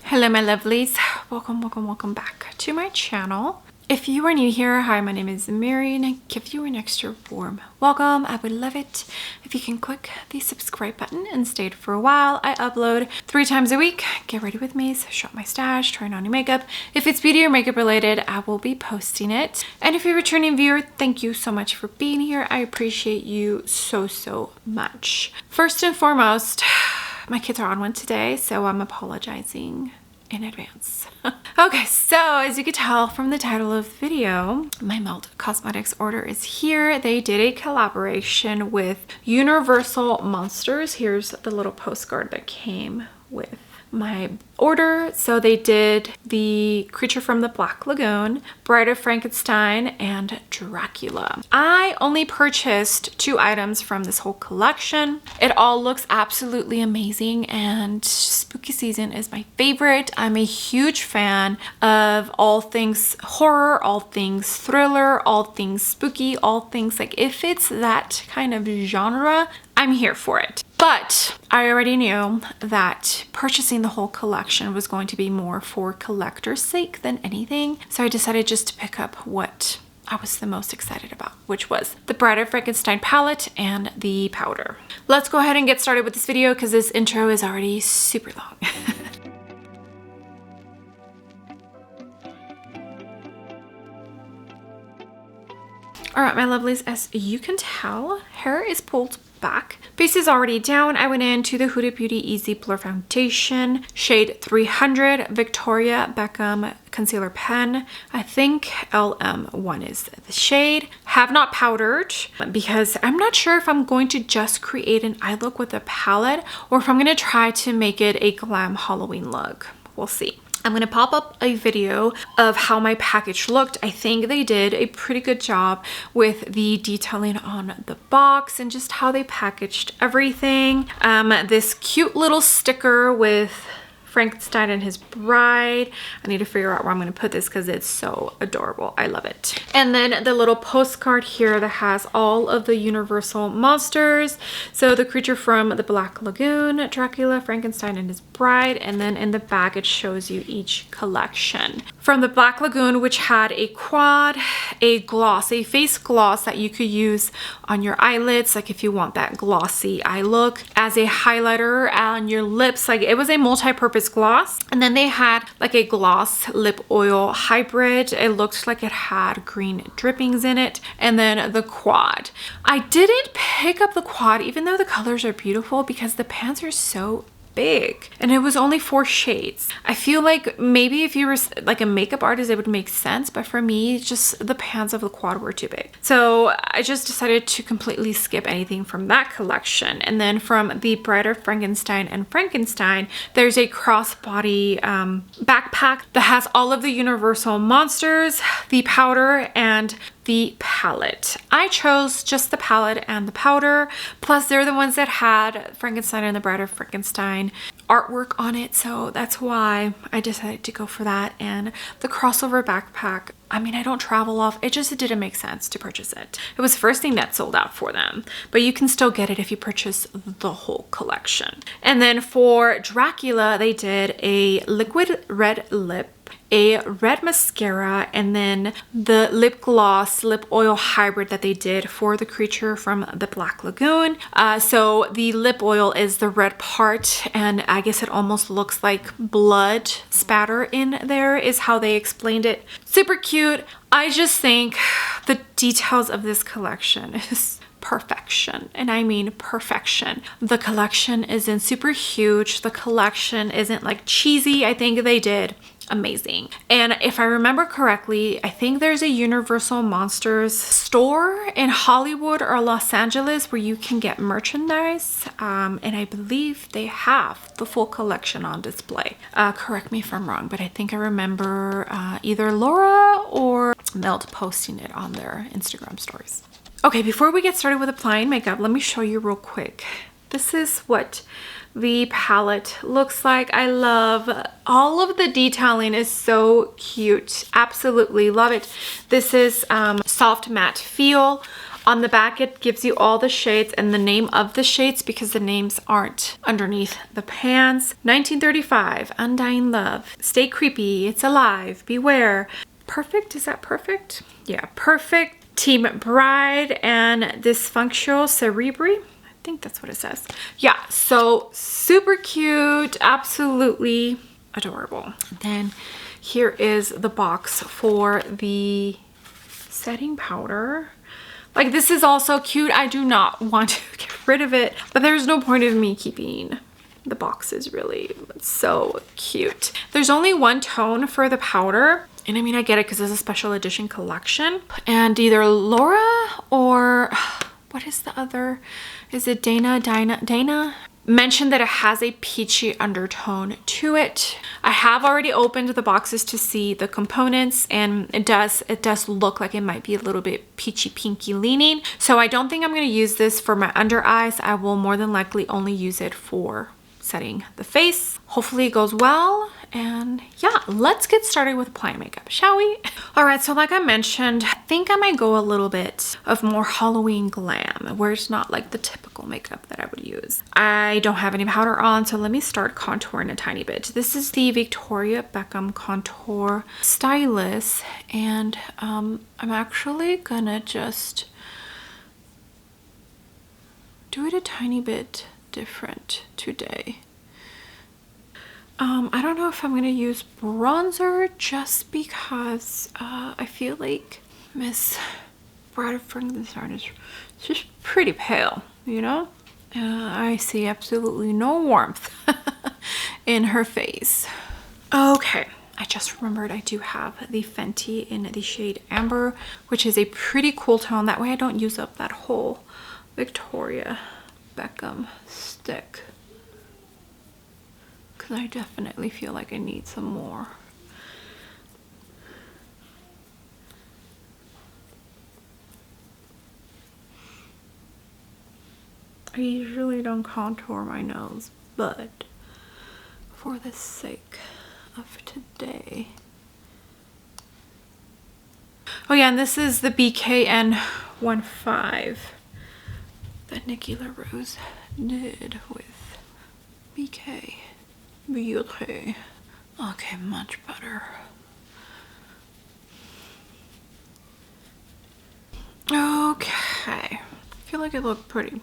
Hello my lovelies, welcome back to my channel. If you are new here, hi, my name is Mary and I give you an extra warm welcome. I would love it if you can click the subscribe button and stay for a while. I upload 3 times a week. Get ready with me, so shop my stash, trying on new makeup. If it's beauty or makeup related, I will be posting it. And if you're a returning viewer, thank you so much for being here. I appreciate you so much. First and foremost, my kids are on one today, so I'm apologizing in advance. Okay, so as you can tell from the title of the video, my Melt Cosmetics order is here. They did a collaboration with Universal Monsters. Here's the little postcard that came with my order. So they did the Creature from the Black Lagoon, Bride of Frankenstein, and Dracula. I only purchased 2 items from this whole collection. It all looks absolutely amazing and spooky season is my favorite. I'm a huge fan of all things horror, all things thriller, all things spooky, all things like if it's that kind of genre, I'm here for it. But I already knew that purchasing the whole collection was going to be more for collector's sake than anything. So I decided just to pick up what I was the most excited about, which was the Bride of Frankenstein palette and the powder. Let's go ahead and get started with this video because this intro is already super long. All right, my lovelies, as you can tell, hair is pulled back. Base is already down. I went into the Huda Beauty Easy Blur Foundation, shade 300, Victoria Beckham Concealer Pen. I think LM1 is the shade. Have not powdered because I'm not sure if I'm going to just create an eye look with a palette or if I'm going to try to make it a glam Halloween look. We'll see. I'm going to pop up a video of how my package looked. I think they did a pretty good job with the detailing on the box and just how they packaged everything. This cute little sticker with Frankenstein and his bride. I need to figure out where I'm going to put this because it's so adorable. I love it. And then the little postcard here that has all of the Universal monsters. So the Creature from the Black Lagoon, Dracula, Frankenstein and his bride. And then in the back it shows you each collection. From the Black Lagoon, which had a quad, a gloss, a face gloss that you could use on your eyelids, like if you want that glossy eye look, as a highlighter on your lips. Like it was a multi-purpose gloss. And then they had like a gloss lip oil hybrid. It looked like it had green drippings in it. And then the quad. I didn't pick up the quad even though the colors are beautiful because the pans are so big and it was only 4 shades. I feel like maybe if you were like a makeup artist it would make sense, but for me just the pans of the quad were too big. So I just decided to completely skip anything from that collection. And then from the Bride of Frankenstein and Frankenstein, there's a crossbody backpack that has all of the Universal monsters, the powder, and the palette. I chose just the palette and the powder, plus they're the ones that had Frankenstein and the Bride of Frankenstein artwork on it, so that's why I decided to go for that. And the crossover backpack, I mean, I don't travel off, it just didn't make sense to purchase it. It was the first thing that sold out for them, but you can still get it if you purchase the whole collection. And then for Dracula, they did a liquid red lip, a red mascara, and then the lip gloss lip oil hybrid that they did for the Creature from the Black Lagoon. So the lip oil is the red part, and I guess it almost looks like blood spatter in there is how they explained it. Super cute. I just think the details of this collection is perfection, and I mean perfection. The collection isn't super huge. The collection isn't like cheesy. I think they did amazing. And if I remember correctly, I think there's a Universal Monsters store in Hollywood or Los Angeles where you can get merchandise, and I believe they have the full collection on display. Correct me if I'm wrong, but I think I remember either Laura or Melt posting it on their Instagram stories. Okay, before we get started with applying makeup, let me show you real quick. This is what the palette looks like. I love all of the detailing, is so cute. Absolutely love it. This is soft matte feel. On the back, it gives you all the shades and the name of the shades because the names aren't underneath the pans. 1935, Undying Love, Stay Creepy, It's Alive, Beware, Perfect, is that Perfect? Yeah, Perfect, Team Bride, and Dysfunctional Cerebri. I think that's what it says. Yeah, so super cute, absolutely adorable. Then here is the box for the setting powder. Like, this is also cute. I do not want to get rid of it, but there's no point of me keeping the boxes, really. It's so cute. There's only one tone for the powder. And I mean, I get it because it's a special edition collection. And either Laura or what is the other? Is it Dana? Mentioned that it has a peachy undertone to it. I have already opened the boxes to see the components, and it does look like it might be a little bit peachy pinky leaning. So I don't think I'm going to use this for my under eyes. I will more than likely only use it for setting the face. Hopefully it goes well. And yeah, let's get started with applying makeup, shall we? All right, so like I mentioned, I think I might go a little bit of more Halloween glam, where it's not like the typical makeup that I would use. I don't have any powder on, so let me start contouring a tiny bit. This is the Victoria Beckham Contour Stylus, and I'm actually gonna just do it a tiny bit different today. I don't know if I'm gonna use bronzer just because I feel like Miss Bride of Frankenstein is just pretty pale, you know? I see absolutely no warmth in her face. Okay, I just remembered I do have the Fenty in the shade Amber, which is a pretty cool tone. That way I don't use up that whole Victoria Beckham stick. Because I definitely feel like I need some more. I usually don't contour my nose, but for the sake of today. Oh yeah, and this is the BKN15 that Nikki LaRose did with BK Beauty. Okay, much better. Okay, I feel like it looked pretty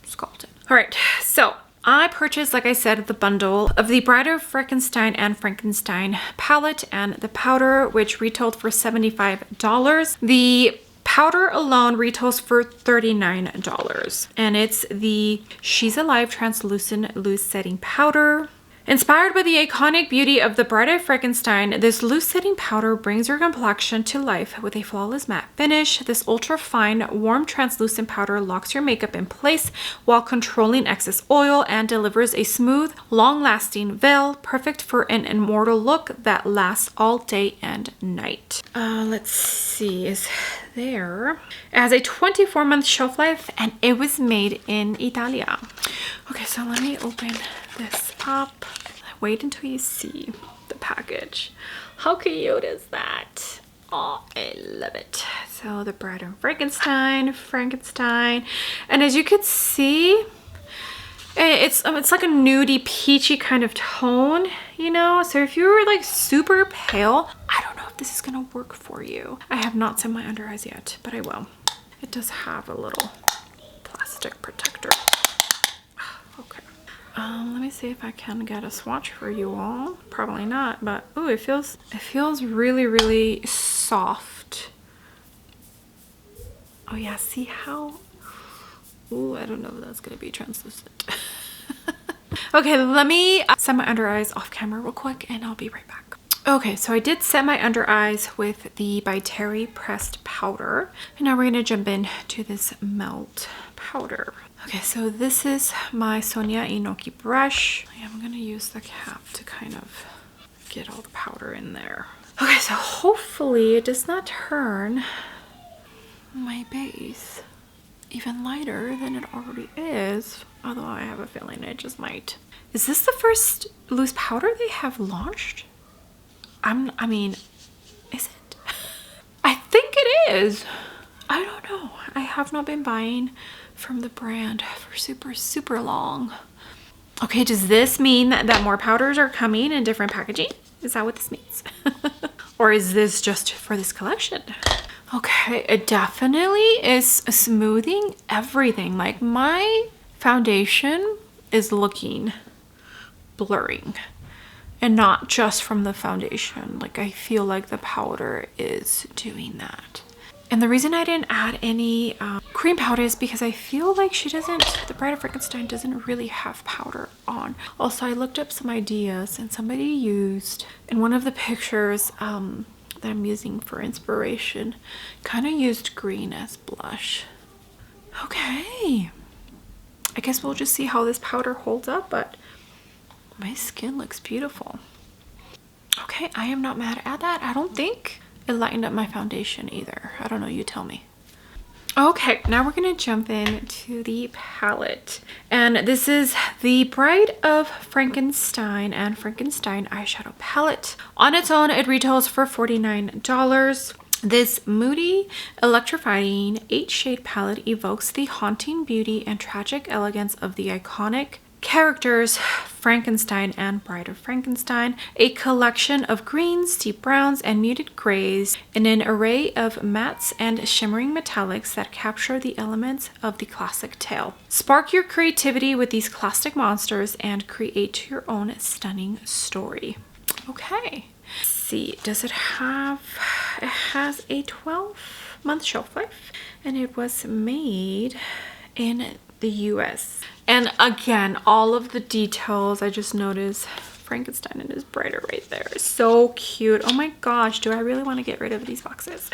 sculpted. All right, so I purchased, like I said, the bundle of the Bride of Frankenstein and Frankenstein palette and the powder, which retailed for $75. The powder alone retails for $39, and it's the She's Alive Translucent Loose Setting Powder. Inspired by the iconic beauty of the Bride of Frankenstein, this loose setting powder brings your complexion to life with a flawless matte finish. This ultra fine, warm, translucent powder locks your makeup in place while controlling excess oil and delivers a smooth, long-lasting veil, perfect for an immortal look that lasts all day and night. Let's see, is there? It has a 24-month shelf life, and it was made in Italia. Okay, so let me open this up. Wait until you see the package. How cute is that? Oh, I love it. So the Bride of Frankenstein, and as you could see, it's like a nudie peachy kind of tone, you know? So if you were like super pale, I don't know if this is gonna work for you. I have not set my under eyes yet, but I will. It does have a little plastic protector. Okay. Let me see if I can get a swatch for you all. Probably not, but oh, it feels really, really soft. Oh yeah, see how? Ooh, I don't know if that's gonna be translucent. Okay, let me set my under eyes off camera real quick, and I'll be right back. Okay, so I did set my under eyes with the by Terry pressed powder, and now we're gonna jump in to this melt powder. Okay, so this is my Sonia Inoki brush. I'm gonna use the cap to kind of get all the powder in there. Okay, so hopefully it does not turn my base even lighter than it already is, although I have a feeling it just might. Is this the first loose powder they have launched? I mean, is it? I think it is. I don't know. I have not been buying from the brand for super long. Okay, does this mean that more powders are coming in different packaging? Is that what this means? Or is this just for this collection? Okay, it definitely is smoothing everything. Like my foundation is looking blurring, and not just from the foundation. Like I feel like the powder is doing that. And the reason I didn't add any cream powder is because I feel like the Bride of Frankenstein doesn't really have powder on. Also, I looked up some ideas, and somebody used, in one of the pictures that I'm using for inspiration, kind of used green as blush. Okay. I guess we'll just see how this powder holds up, but my skin looks beautiful. Okay, I am not mad at that. I don't think it lightened up my foundation either. I don't know, you tell me. Okay, now we're gonna jump into the palette. And this is the Bride of Frankenstein and Frankenstein eyeshadow palette. On its own, it retails for $49. This moody, electrifying 8-shade palette evokes the haunting beauty and tragic elegance of the iconic characters Frankenstein and Bride of Frankenstein, a collection of greens, deep browns, and muted grays in an array of mattes and shimmering metallics that capture the elements of the classic tale. Spark your creativity with these classic monsters and create your own stunning story. Okay. Let's see, does it have, it has a 12-month shelf life, and it was made in the US. And again, all of the details, I just noticed Frankenstein and his bride are right there. So cute. Oh my gosh, do I really want to get rid of these boxes?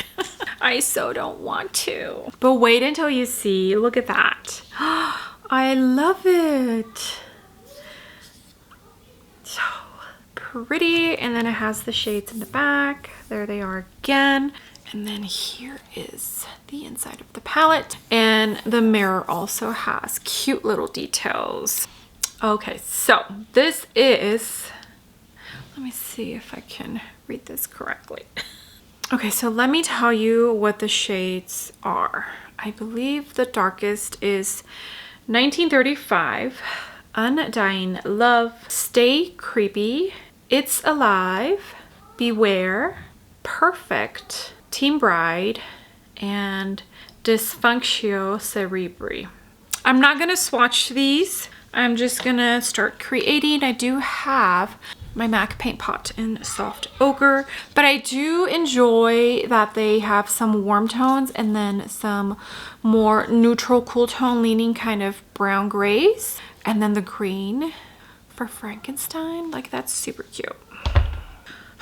I so don't want to. But wait until you see. Look at that. I love it. So pretty. And then it has the shades in the back. There they are again. And then here is the inside of the palette. And the mirror also has cute little details. Okay, so this is, let me see if I can read this correctly. Okay, so let me tell you what the shades are. I believe the darkest is 1935, Undying Love, Stay Creepy, It's Alive, Beware, Perfect, Team Bride, and Dysfunctio Cerebri. I'm not gonna swatch these. I'm just gonna start creating. I do have my MAC paint pot in soft ochre, but I do enjoy that they have some warm tones and then some more neutral cool tone leaning kind of brown grays, and then the green for Frankenstein. Like, that's super cute.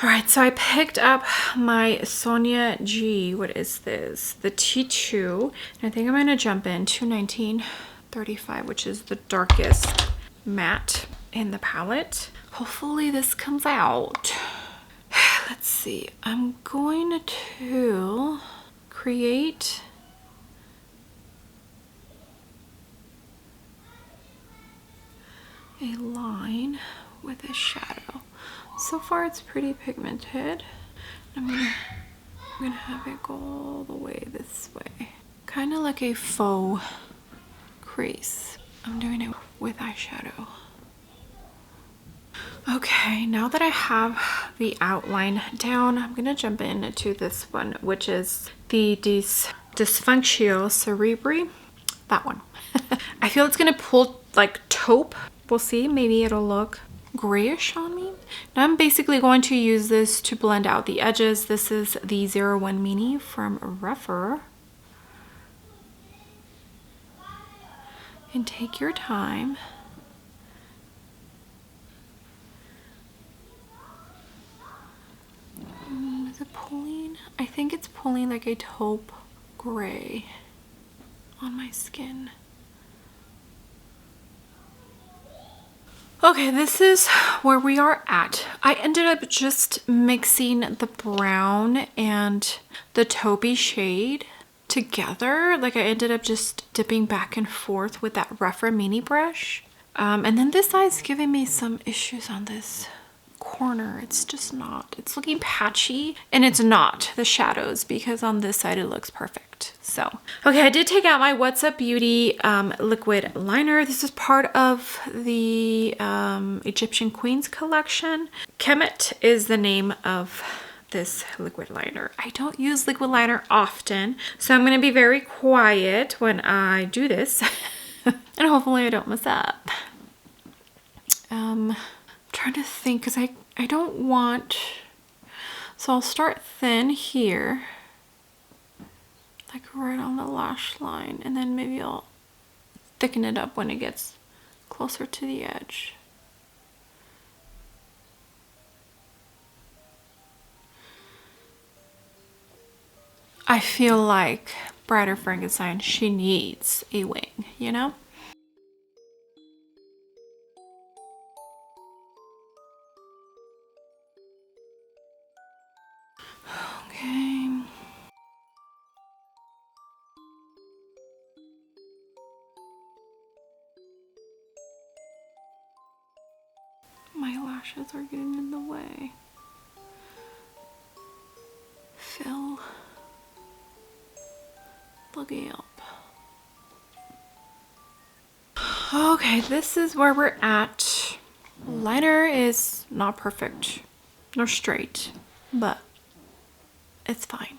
All right, so I picked up my Sonia G. What is this? The T2. And I think I'm gonna jump into 1935, which is the darkest matte in the palette. Hopefully this comes out. Let's see. I'm going to create a line with a shadow. So far it's pretty pigmented. I'm gonna have it go all the way this way. Kind of like a faux crease. I'm doing it with eyeshadow. Okay, now that I have the outline down, I'm gonna jump into this one, which is the Dysfunctio Cerebri. That one. I feel it's gonna pull like taupe. We'll see, maybe it'll look grayish on me. Now I'm basically going to use this to blend out the edges. This is the 01 Mini from Rephr. And take your time. Is it pulling? I think it's pulling like a taupe gray on my skin. Okay, this is where we are at. I ended up just mixing the brown and the taupey shade together. Like, I ended up just dipping back and forth with that Rephr mini brush. And then this side's giving me some issues on this corner. It's just not. It's looking patchy, and it's not the shadows, because on this side it looks perfect. So, okay, I did take out my What's Up Beauty liquid liner. This is part of the Egyptian Queens collection. Kemet is the name of this liquid liner. I don't use liquid liner often, so I'm going to be very quiet when I do this. And hopefully I don't mess up. I'm trying to think, because I don't want, so I'll start thin here, like right on the lash line, and then maybe I'll thicken it up when it gets closer to the edge. I feel like Bride of Frankenstein, she needs a wing, you know? Okay. My lashes are getting in the way. Fill the gap. Okay, this is where we're at. Liner is not perfect nor straight, but it's fine.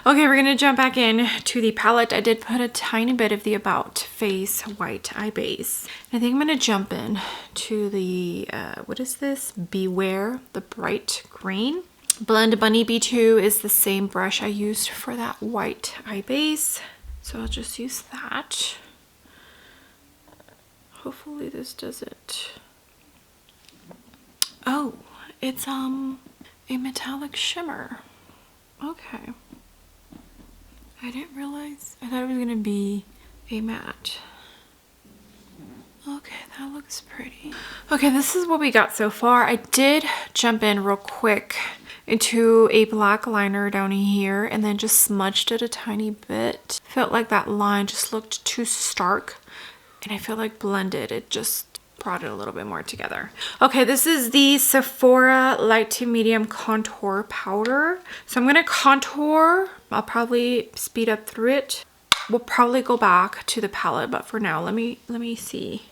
Okay, we're gonna jump back in to the palette. I did put a tiny bit of the About Face White Eye Base. I think I'm gonna jump in to the, what is this? Beware, the bright green. Blend Bunny B2 is the same brush I used for that white eye base. So I'll just use that. Hopefully this does it. Oh, it's a metallic shimmer. Okay. I didn't realize, I thought it was gonna be a matte. Okay, that looks pretty. Okay, this is what we got so far. I did jump in real quick into a black liner down here and then just smudged it a tiny bit. Felt like that line just looked too stark, and I feel like blended, it just brought it a little bit more together. Okay, this is the Sephora light to medium contour powder. So I'm gonna contour. I'll probably speed up through it. We'll probably go back to the palette, but for now, let me see.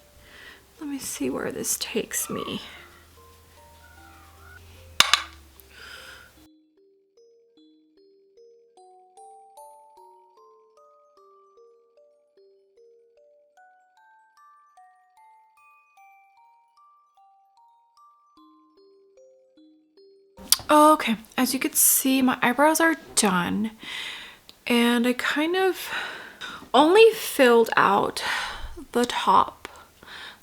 Let me see where this takes me. Okay, as you can see, my eyebrows are done, and I kind of only filled out the top,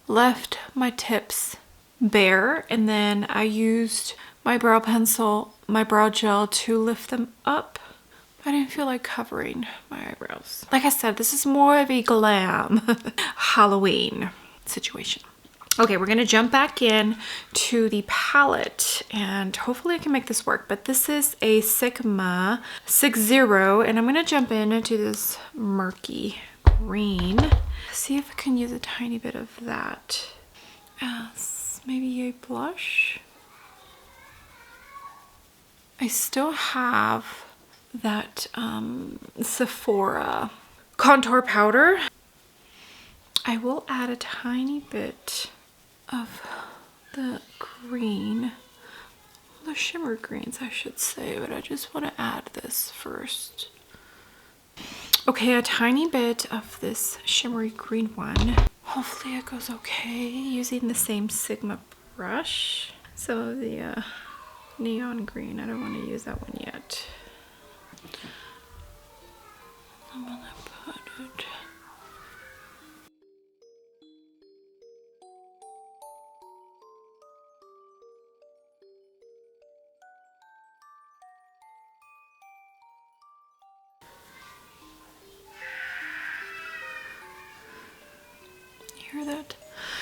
left my tips bare, and then I used my brow pencil, my brow gel to lift them up. I didn't feel like covering my eyebrows. Like I said, this is more of a glam Halloween situation. Okay, we're gonna jump back in to the palette, and hopefully I can make this work, but this is a Sigma 60, and I'm gonna jump into this murky green. See if I can use a tiny bit of that as maybe a blush. I still have that Sephora contour powder. I will add a tiny bit of the green, the shimmer greens I should say, but I just want to add this first. Okay, a tiny bit of this shimmery green one. Hopefully it goes okay, using the same Sigma brush. So the neon green, I don't want to use that one yet. I'm gonna put it. Hear that?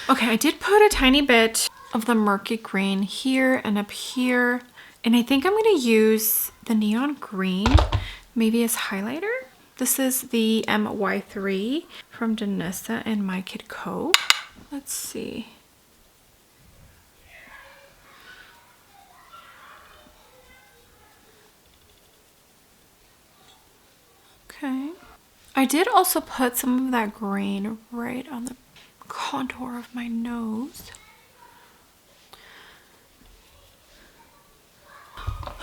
Okay, I did put a tiny bit of the murky green here and up here, and I think I'm going to use the neon green maybe as highlighter. This is the MY3 from Danessa and My Kid Co. Let's see. I did also put some of that green right on the contour of my nose.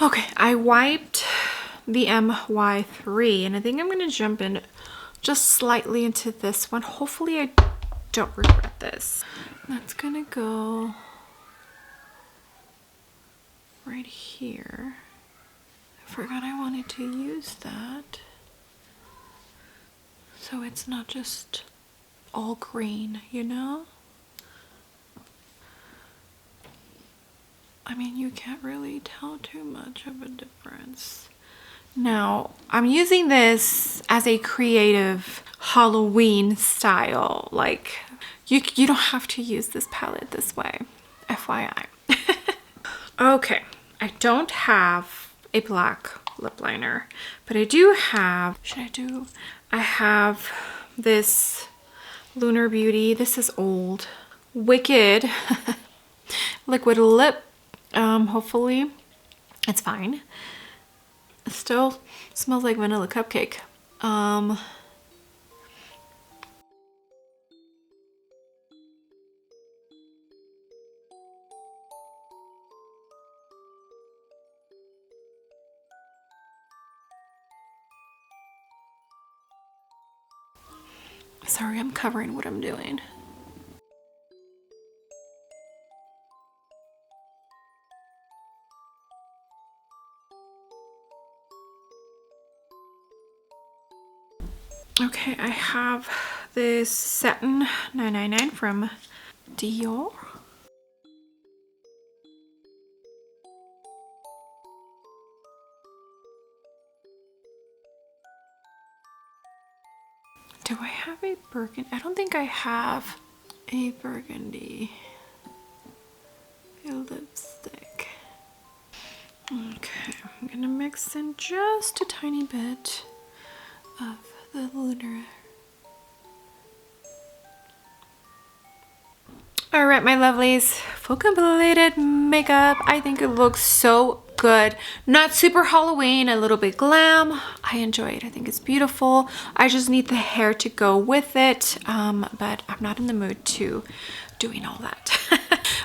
Okay, I wiped the MY3 and I think I'm going to jump in just slightly into this one. Hopefully I don't regret this. That's going to go right here. I forgot I wanted to use that. So it's not just all green, you know? I mean, you can't really tell too much of a difference. Now, I'm using this as a creative Halloween style. Like, you don't have to use this palette this way, FYI. Okay, I don't have a black lip liner, but I do have, I have this Lunar Beauty. This is old. Wicked liquid lip. Hopefully it's fine. It still smells like vanilla cupcake. Sorry, I'm covering what I'm doing. Okay, I have this satin 999 from Dior. Do I have a burgundy? I don't think I have a burgundy lipstick. Okay, I'm gonna mix in just a tiny bit of the Lunar. All right, my lovelies, full completed makeup. I think it looks so good. Not super Halloween, a little bit glam. I enjoy it. I think it's beautiful. I just need the hair to go with it, but I'm not in the mood to doing all that.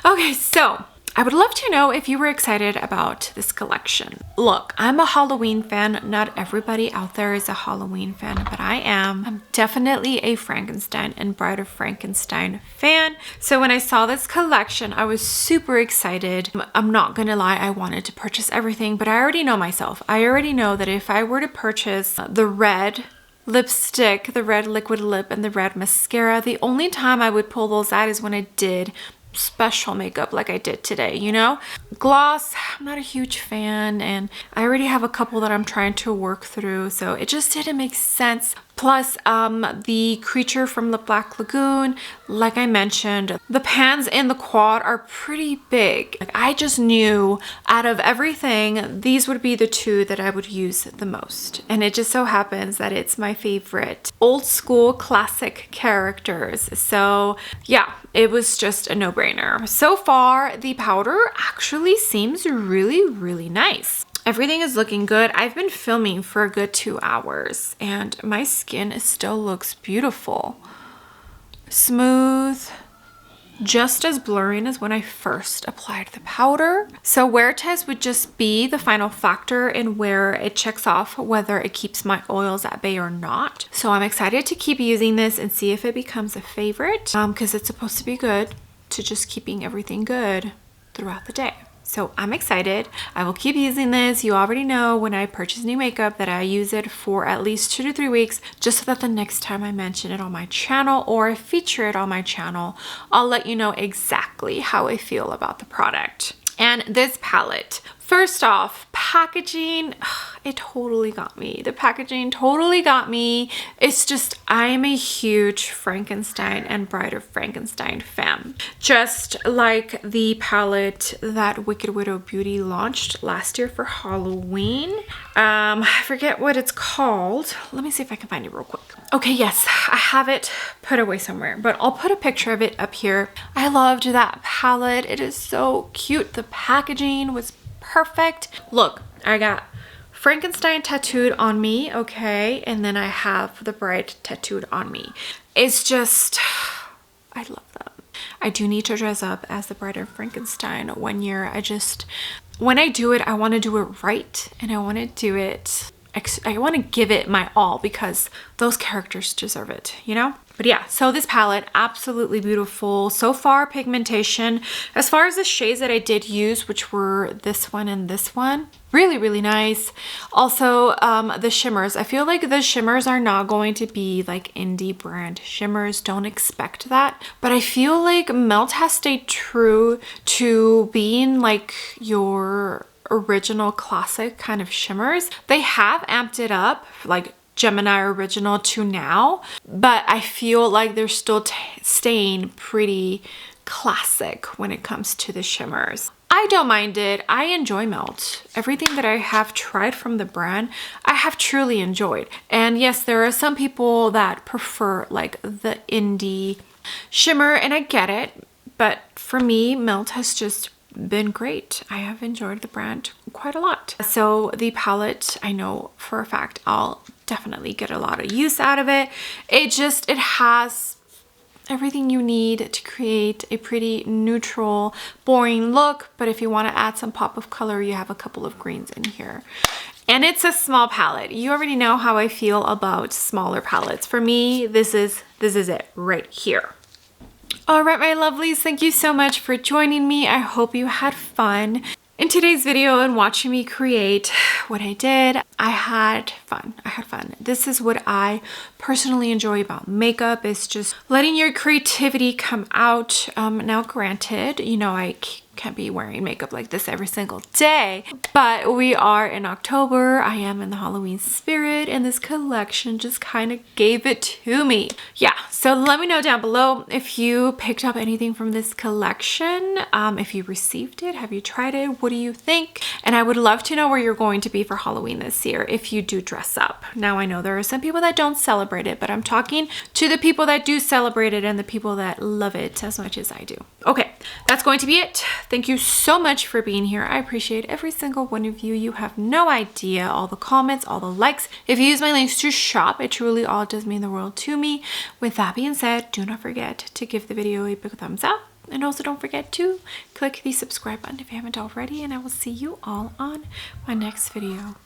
Okay, so I would love to know if you were excited about this collection. Look, I'm a Halloween fan. Not everybody out there is a Halloween fan, but I am. I'm definitely a Frankenstein and Bride of Frankenstein fan. So when I saw this collection, I was super excited. I'm not gonna lie, I wanted to purchase everything, but I already know myself. I already know that if I were to purchase the red lipstick, the red liquid lip, and the red mascara, the only time I would pull those out is when I did special makeup like I did today, you know? Gloss, I'm not a huge fan, and I already have a couple that I'm trying to work through, so it just didn't make sense. Plus, the creature from the Black Lagoon, like I mentioned, the pans in the quad are pretty big. Like, I just knew out of everything, these would be the two that I would use the most. And it just so happens that it's my favorite old school classic characters. So yeah, it was just a no-brainer. So far, the powder actually seems really, really nice. Everything is looking good. I've been filming for a good 2 hours and my skin still looks beautiful. Smooth, just as blurring as when I first applied the powder. So wear test would just be the final factor in where it checks off whether it keeps my oils at bay or not. So I'm excited to keep using this and see if it becomes a favorite, because it's supposed to be good to just keeping everything good throughout the day. So I'm excited. I will keep using this. You already know when I purchase new makeup that I use it for at least 2 to 3 weeks, just so that the next time I mention it on my channel or feature it on my channel, I'll let you know exactly how I feel about the product. And this palette, first off, packaging, it totally got me. The packaging totally got me. It's just, I'm a huge Frankenstein and Bride of Frankenstein fan. Just like the palette that Wicked Widow Beauty launched last year for Halloween. I forget what it's called. Let me see if I can find it real quick. Okay, yes, I have it put away somewhere, but I'll put a picture of it up here. I loved that palette. It is so cute. The packaging was perfect. Look, I got Frankenstein tattooed on me, okay, and then I have the Bride tattooed on me. It's just, I love them. I do need to dress up as the Bride of Frankenstein one year. When I do it, I want to do it right, and I want to do it, I want to give it my all because those characters deserve it, you know? But yeah, so this palette, absolutely beautiful. So far, pigmentation, as far as the shades that I did use, which were this one and this one, really, really nice. Also, the shimmers. I feel like the shimmers are not going to be like indie brand shimmers. Don't expect that. But I feel like Melt has stayed true to being like your original classic kind of shimmers. They have amped it up, like Gemini original to now, but I feel like they're still staying pretty classic when it comes to the shimmers. I don't mind it. I enjoy Melt. Everything that I have tried from the brand, I have truly enjoyed. And yes, there are some people that prefer like the indie shimmer, and I get it, but for me, Melt has just been great. I have enjoyed the brand quite a lot. So the palette, I know for a fact I'll definitely get a lot of use out of it. It has everything you need to create a pretty neutral, boring look, but if you want to add some pop of color, you have a couple of greens in here. And it's a small palette. You already know how I feel about smaller palettes. For me, this is it right here. All right, my lovelies, thank you so much for joining me. I hope you had fun in today's video and watching me create what I did. I had fun. This is what I personally enjoy about makeup, is just letting your creativity come out. Now granted, you know, I can't be wearing makeup like this every single day, but we are in October. I am in the Halloween spirit, and this collection just kind of gave it to me. Yeah, so let me know down below if you picked up anything from this collection, if you received it, have you tried it, what do you think? And I would love to know where you're going to be for Halloween this year if you do dress up. Now I know there are some people that don't celebrate it, but I'm talking to the people that do celebrate it and the people that love it as much as I do. Okay, that's going to be it. Thank you so much for being here. I appreciate every single one of you. You have no idea. All the comments, all the likes. If you use my links to shop, it truly all does mean the world to me. With that being said, do not forget to give the video a big thumbs up. And also don't forget to click the subscribe button if you haven't already. And I will see you all on my next video.